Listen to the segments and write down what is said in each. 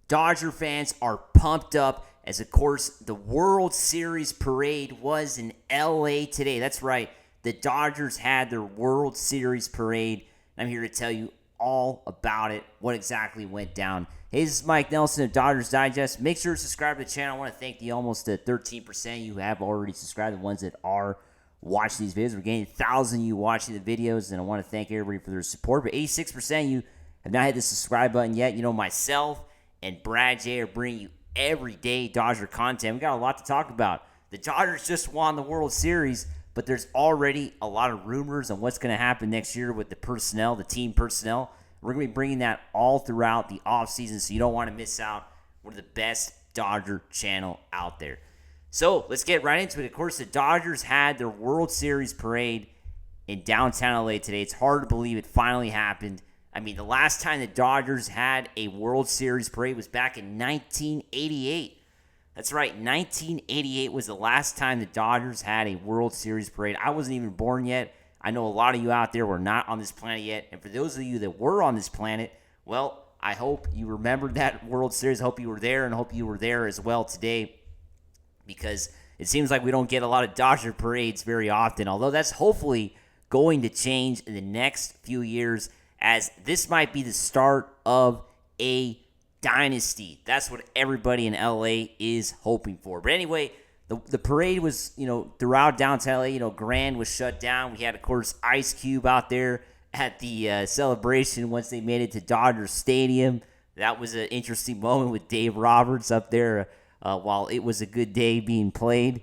Dodger fans are pumped up as, of course, the World Series parade was in LA today. That's right. The Dodgers had their World Series parade. I'm here to tell you all about it, what exactly went down. Hey, this is Mike Nelson of Dodgers Digest. Make sure to subscribe to the channel. I want to thank the almost 13% you have already subscribed, the ones that are watching these videos. We're getting 1,000 you watching the videos, and I want to thank everybody for their support. But 86% you have not hit the subscribe button yet. You know, myself and Brad J are bringing you everyday Dodger content. We got a lot to talk about. The Dodgers just won the World Series, but there's already a lot of rumors on what's going to happen next year with the personnel, the team personnel. We're going to be bringing that all throughout the offseason, so you don't want to miss out. We're the best Dodger channel out there. So let's get right into it. Of course, the Dodgers had their World Series parade in downtown LA today. It's hard to believe it finally happened. I mean, the last time the Dodgers had a World Series parade was back in 1988. That's right, 1988 was the last time the Dodgers had a World Series parade. I wasn't even born yet. I know a lot of you out there were not on this planet yet. And for those of you that were on this planet, well, I hope you remembered that World Series. I hope you were there, and hope you were there as well today, because it seems like we don't get a lot of Dodger parades very often, although that's hopefully going to change in the next few years, as this might be the start of a dynasty. That's what everybody in LA is hoping for. But anyway, the parade was, throughout downtown LA. Grand was shut down. We had, of course, Ice Cube out there at the celebration once they made it to Dodger Stadium. That was an interesting moment with Dave Roberts up there while it was a good day being played.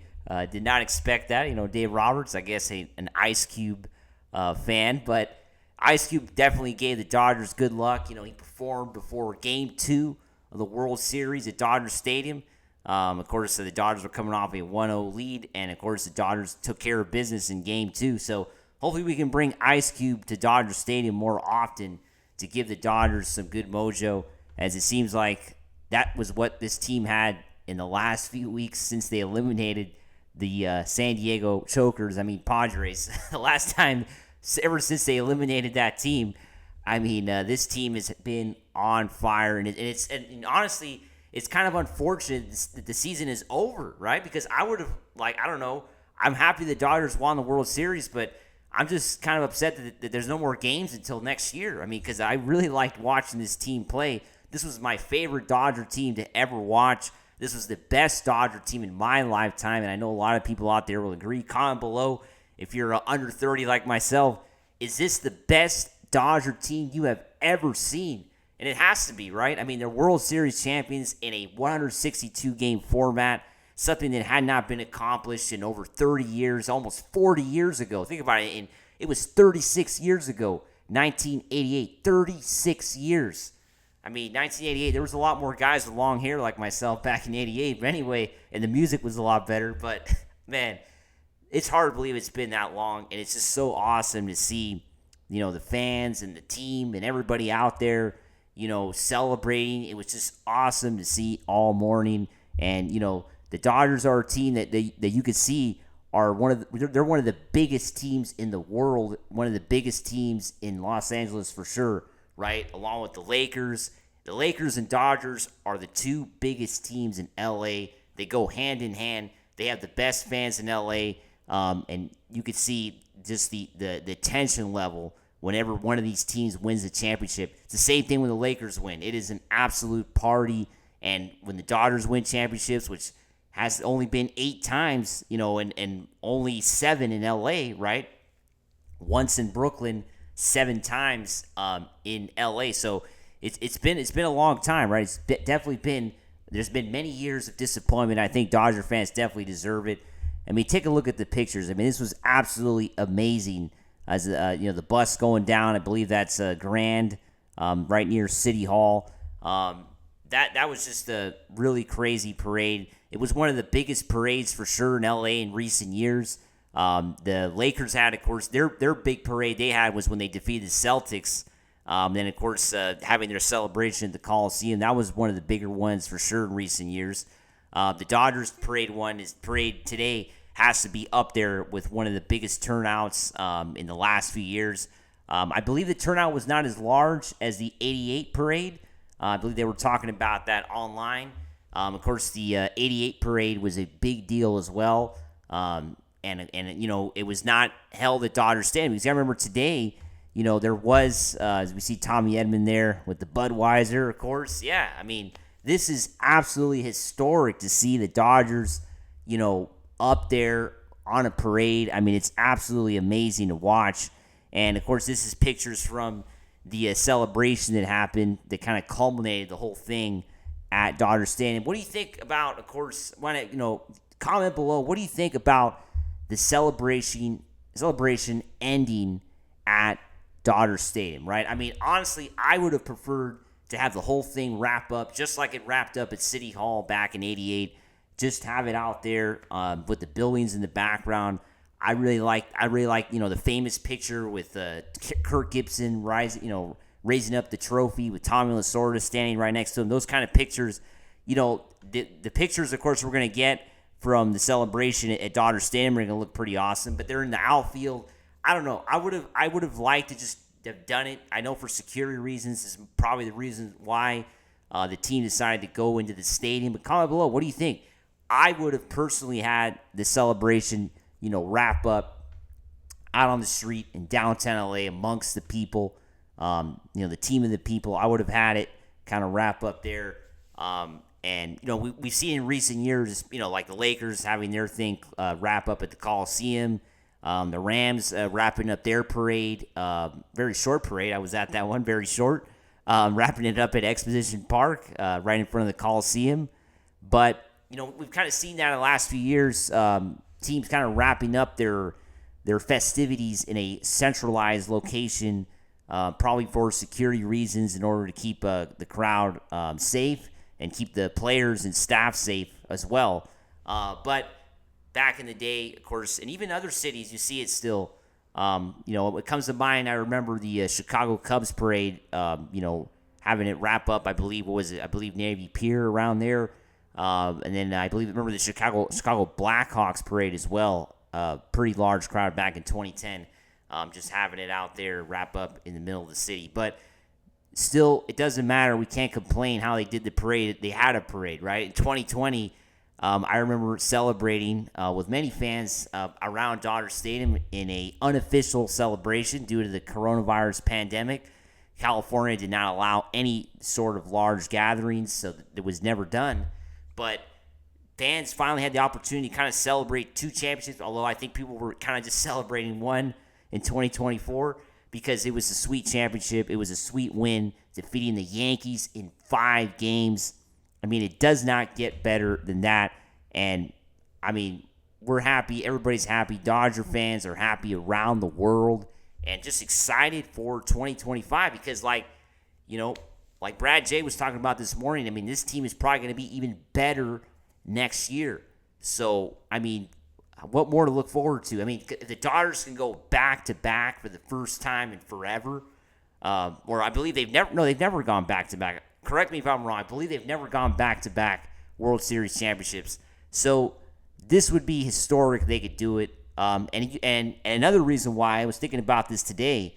Did not expect that. Dave Roberts, I guess, an Ice Cube fan, but Ice Cube definitely gave the Dodgers good luck. He performed before Game 2 of the World Series at Dodger Stadium. Of course, the Dodgers were coming off a 1-0 lead, and of course, the Dodgers took care of business in Game 2. So hopefully we can bring Ice Cube to Dodger Stadium more often to give the Dodgers some good mojo, as it seems like that was what this team had in the last few weeks since they eliminated the San Diego Padres. The last time, ever since they eliminated that team, this team has been on fire, and honestly, it's kind of unfortunate that the season is over, right? Because I would have, I'm happy the Dodgers won the World Series, but I'm just kind of upset that there's no more games until next year. Because I really liked watching this team play. This was my favorite Dodger team to ever watch. This was the best Dodger team in my lifetime, and I know a lot of people out there will agree. Comment below if you're under 30 like myself. Is this the best Dodger team you have ever seen? And it has to be, right? They're World Series champions in a 162-game format, something that had not been accomplished in over 30 years, almost 40 years ago. Think about it. It was 36 years ago, 1988, 36 years. 1988, there was a lot more guys with long hair like myself back in 88. But anyway, and the music was a lot better. But, man, it's hard to believe it's been that long. And it's just so awesome to see, the fans and the team and everybody out there, celebrating. It was just awesome to see all morning. And, the Dodgers are a team that you could see are they're one of the biggest teams in the world, one of the biggest teams in Los Angeles for sure, right? Along with the Lakers. The Lakers and Dodgers are the two biggest teams in LA. They go hand in hand. They have the best fans in LA. And you could see just the tension level whenever one of these teams wins the championship. It's the same thing when the Lakers win. It is an absolute party. And when the Dodgers win championships, which has only been 8 times, and only 7 in LA, right? Once in Brooklyn, 7 times in LA. So it's been a long time, right? It's definitely been, there's been many years of disappointment. I think Dodger fans definitely deserve it. Take a look at the pictures. This was absolutely amazing. As the bus going down, I believe that's Grand, right near City Hall. That was just a really crazy parade. It was one of the biggest parades for sure in LA in recent years. The Lakers had, of course, their big parade they had was when they defeated the Celtics. Then, of course, having their celebration at the Coliseum. That was one of the bigger ones for sure in recent years. The Dodgers parade today has to be up there with one of the biggest turnouts in the last few years. I believe the turnout was not as large as the 88 parade, I believe they were talking about that online. Of course, the 88 parade was a big deal as well. And it was not held at Dodger Stadium. Because I remember today, there was, as we see Tommy Edman there with the Budweiser, of course. Yeah, I mean, this is absolutely historic to see the Dodgers, up there on a parade. I mean, it's absolutely amazing to watch. And, of course, this is pictures from the celebration that happened that kind of culminated the whole thing at Dodger Stadium. What do you think about, of course, comment below, what do you think about the celebration ending at Dodger Stadium, right? I mean, honestly, I would have preferred to have the whole thing wrap up just like it wrapped up at City Hall back in '88. Just have it out there with the buildings in the background. I really like the famous picture with Kirk Gibson raising up the trophy with Tommy Lasorda standing right next to him. Those kind of pictures, the pictures, of course, we're going to get from the celebration at Dodger Stadium are going to look pretty awesome, but they're in the outfield. I don't know. I would have liked to just have done it. I know for security reasons, this is probably the reason why the team decided to go into the stadium. But comment below, what do you think? I would have personally had the celebration, wrap up out on the street in downtown LA amongst the people, the team of the people. I would have had it kind of wrap up there. And, we've seen in recent years, like the Lakers having their thing wrap up at the Coliseum. The Rams wrapping up their parade, very short parade. I was at that one, very short. Wrapping it up at Exposition Park, right in front of the Coliseum. But, we've kind of seen that in the last few years. Teams kind of wrapping up their festivities in a centralized location, probably for security reasons in order to keep the crowd safe and keep the players and staff safe as well. But back in the day, of course, and even other cities, you see it still. What comes to mind, I remember the Chicago Cubs parade, having it wrap up, I believe Navy Pier around there. And then remember the Chicago Blackhawks parade as well. Pretty large crowd back in 2010. Just having it out there, wrap up in the middle of the city. But still, it doesn't matter. We can't complain how they did the parade. They had a parade, right? In 2020, I remember celebrating with many fans around Dodger Stadium in a unofficial celebration due to the coronavirus pandemic. California did not allow any sort of large gatherings, so it was never done. But fans finally had the opportunity to kind of celebrate two championships, although I think people were kind of just celebrating one in 2024 because it was a sweet championship. It was a sweet win, defeating the Yankees in 5 games. I mean, it does not get better than that. And, I mean, we're happy. Everybody's happy. Dodger fans are happy around the world and just excited for 2025 because, like Brad J was talking about this morning, I mean, this team is probably going to be even better next year. So, I mean, what more to look forward to? I mean, if the Dodgers can go back-to-back for the first time in forever, or I believe they've never gone back-to-back. Correct me if I'm wrong. I believe they've never gone back-to-back World Series championships. So this would be historic if they could do it. And another reason why, I was thinking about this today,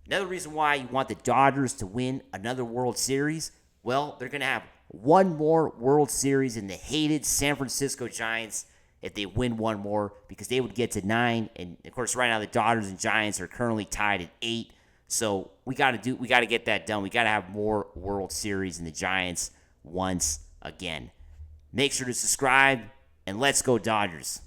another reason why you want the Dodgers to win another World Series, well, they're going to have one more World Series in the hated San Francisco Giants if they win one more, because they would get to 9. And, of course, right now the Dodgers and Giants are currently tied at 8. So we got to get that done. We got to have more World Series in the Giants once again. Make sure to subscribe, and let's go Dodgers.